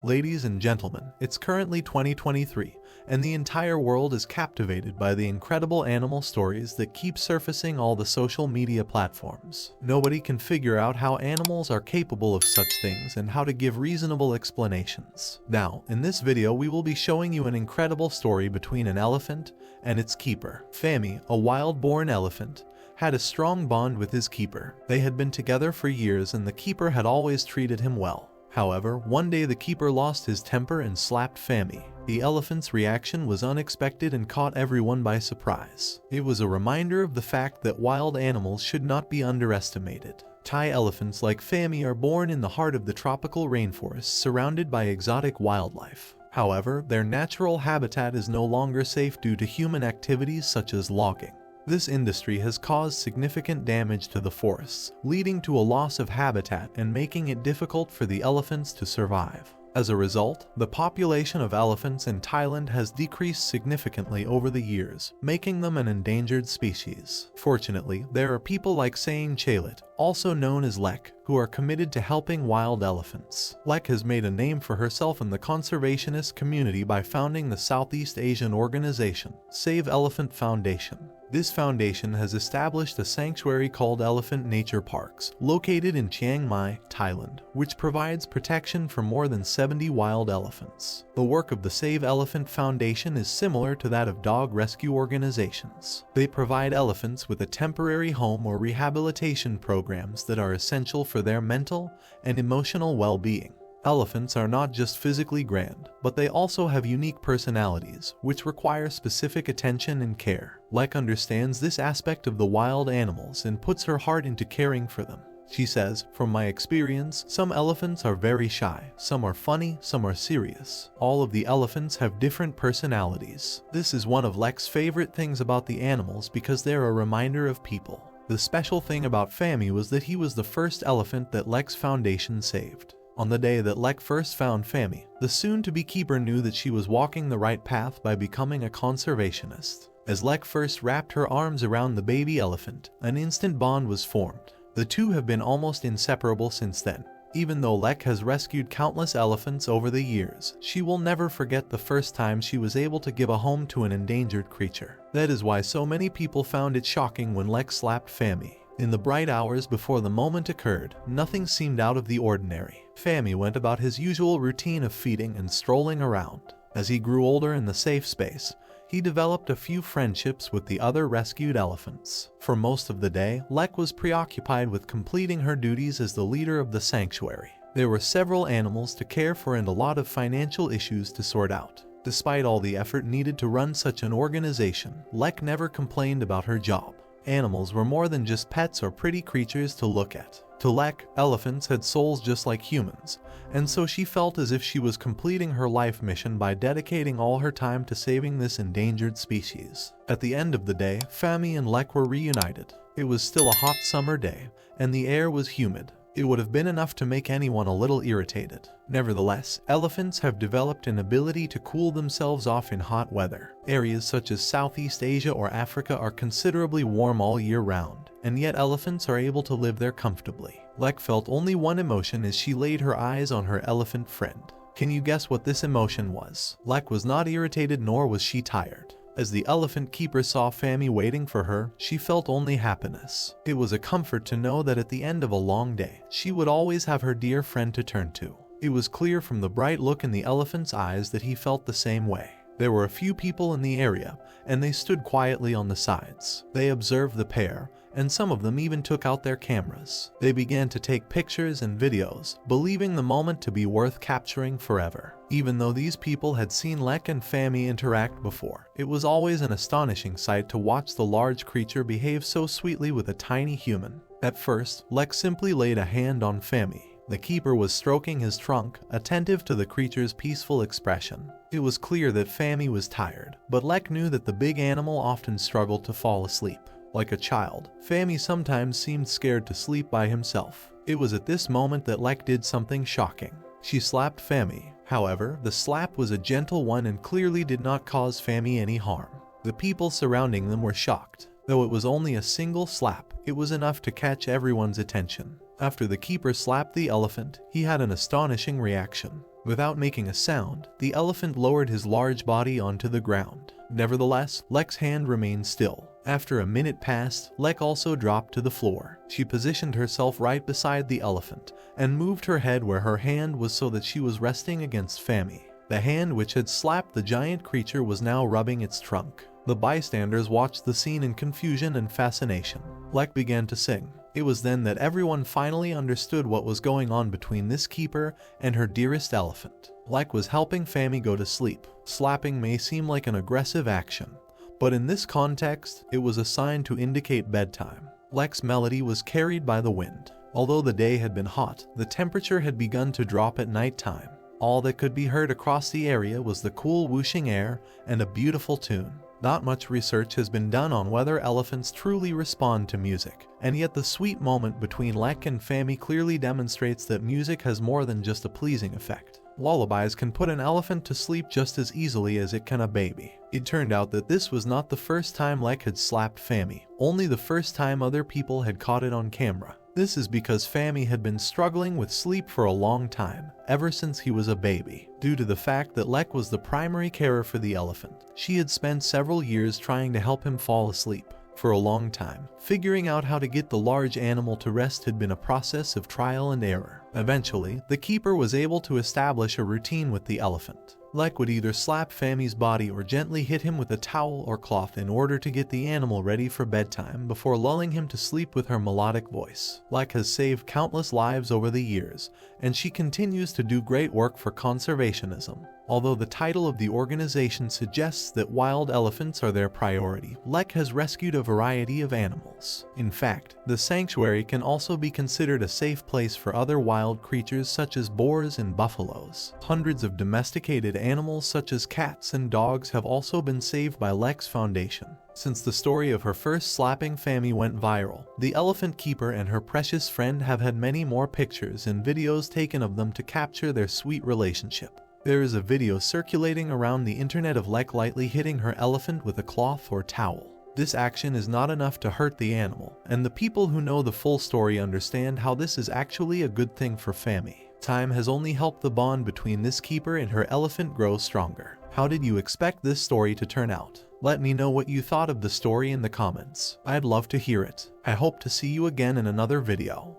Ladies and gentlemen, it's currently 2023, and the entire world is captivated by the incredible animal stories that keep surfacing all the social media platforms. Nobody can figure out how animals are capable of such things and how to give reasonable explanations. Now, in this video we will be showing you an incredible story between an elephant and its keeper. Phamae, a wild-born elephant, had a strong bond with his keeper. They had been together for years and the keeper had always treated him well. However, one day the keeper lost his temper and slapped Phamae. The elephant's reaction was unexpected and caught everyone by surprise. It was a reminder of the fact that wild animals should not be underestimated. Thai elephants like Phamae are born in the heart of the tropical rainforests surrounded by exotic wildlife. However, their natural habitat is no longer safe due to human activities such as logging. This industry has caused significant damage to the forests, leading to a loss of habitat and making it difficult for the elephants to survive. As a result, the population of elephants in Thailand has decreased significantly over the years, making them an endangered species. Fortunately, there are people like Saying Chalit, also known as Lek, who are committed to helping wild elephants. Lek has made a name for herself in the conservationist community by founding the Southeast Asian organization, Save Elephant Foundation. This foundation has established a sanctuary called Elephant Nature Parks, located in Chiang Mai, Thailand, which provides protection for more than 70 wild elephants. The work of the Save Elephant Foundation is similar to that of dog rescue organizations. They provide elephants with a temporary home or rehabilitation programs that are essential for their mental and emotional well-being. Elephants are not just physically grand, but they also have unique personalities, which require specific attention and care. Lek understands this aspect of the wild animals and puts her heart into caring for them. She says, "From my experience, some elephants are very shy, some are funny, some are serious. All of the elephants have different personalities." This is one of Lek's favorite things about the animals because they're a reminder of people. The special thing about Phamae was that he was the first elephant that Lek's foundation saved. On the day that Lek first found Phamae, the soon-to-be keeper knew that she was walking the right path by becoming a conservationist. As Lek first wrapped her arms around the baby elephant, an instant bond was formed. The two have been almost inseparable since then. Even though Lek has rescued countless elephants over the years, she will never forget the first time she was able to give a home to an endangered creature. That is why so many people found it shocking when Lek slapped Phamae. In the bright hours before the moment occurred, nothing seemed out of the ordinary. Phamae went about his usual routine of feeding and strolling around. As he grew older in the safe space, he developed a few friendships with the other rescued elephants. For most of the day, Lek was preoccupied with completing her duties as the leader of the sanctuary. There were several animals to care for and a lot of financial issues to sort out. Despite all the effort needed to run such an organization, Lek never complained about her job. Animals were more than just pets or pretty creatures to look at. To Lek, elephants had souls just like humans, and so she felt as if she was completing her life mission by dedicating all her time to saving this endangered species. At the end of the day, Phamae and Lek were reunited. It was still a hot summer day, and the air was humid. It would have been enough to make anyone a little irritated. Nevertheless, elephants have developed an ability to cool themselves off in hot weather. Areas such as Southeast Asia or Africa are considerably warm all year round, and yet elephants are able to live there comfortably. Lek felt only one emotion as she laid her eyes on her elephant friend. Can you guess what this emotion was? Lek was not irritated nor was she tired. As the elephant keeper saw Phamae waiting for her, she felt only happiness. It was a comfort to know that at the end of a long day, she would always have her dear friend to turn to. It was clear from the bright look in the elephant's eyes that he felt the same way. There were a few people in the area, and they stood quietly on the sides. They observed the pair, and some of them even took out their cameras. They began to take pictures and videos, believing the moment to be worth capturing forever. Even though these people had seen Lek and Phamae interact before, it was always an astonishing sight to watch the large creature behave so sweetly with a tiny human. At first, Lek simply laid a hand on Phamae. The keeper was stroking his trunk, attentive to the creature's peaceful expression. It was clear that Phamae was tired, but Lek knew that the big animal often struggled to fall asleep. Like a child, Phamae sometimes seemed scared to sleep by himself. It was at this moment that Lek did something shocking. She slapped Phamae. However, the slap was a gentle one and clearly did not cause Phamae any harm. The people surrounding them were shocked. Though it was only a single slap, it was enough to catch everyone's attention. After the keeper slapped the elephant, he had an astonishing reaction. Without making a sound, the elephant lowered his large body onto the ground. Nevertheless, Lek's hand remained still. After a minute passed, Lek also dropped to the floor. She positioned herself right beside the elephant and moved her head where her hand was so that she was resting against Phamae. The hand which had slapped the giant creature was now rubbing its trunk. The bystanders watched the scene in confusion and fascination. Lek began to sing. It was then that everyone finally understood what was going on between this keeper and her dearest elephant. Lek was helping Phamae go to sleep. Slapping may seem like an aggressive action, but in this context, it was a sign to indicate bedtime. Lek's melody was carried by the wind. Although the day had been hot, the temperature had begun to drop at night time. All that could be heard across the area was the cool whooshing air and a beautiful tune. Not much research has been done on whether elephants truly respond to music, and yet the sweet moment between Lek and Phamae clearly demonstrates that music has more than just a pleasing effect. Lullabies can put an elephant to sleep just as easily as it can a baby. It turned out that this was not the first time Lek had slapped Phamae, only the first time other people had caught it on camera. This is because Phamae had been struggling with sleep for a long time, ever since he was a baby. Due to the fact that Lek was the primary carer for the elephant, she had spent several years trying to help him fall asleep. For a long time, figuring out how to get the large animal to rest had been a process of trial and error. Eventually, the keeper was able to establish a routine with the elephant. Lek would either slap Phamae's body or gently hit him with a towel or cloth in order to get the animal ready for bedtime before lulling him to sleep with her melodic voice. Lek has saved countless lives over the years, and she continues to do great work for conservationism. Although the title of the organization suggests that wild elephants are their priority, Lek has rescued a variety of animals. In fact, the sanctuary can also be considered a safe place for other wild creatures such as boars and buffaloes. Hundreds of domesticated animals such as cats and dogs have also been saved by Lek's foundation. Since the story of her first slapping Phamae went viral, the elephant keeper and her precious friend have had many more pictures and videos taken of them to capture their sweet relationship. There is a video circulating around the internet of Lek lightly hitting her elephant with a cloth or towel. This action is not enough to hurt the animal, and the people who know the full story understand how this is actually a good thing for Phamae. Time has only helped the bond between this keeper and her elephant grow stronger. How did you expect this story to turn out? Let me know what you thought of the story in the comments. I'd love to hear it. I hope to see you again in another video.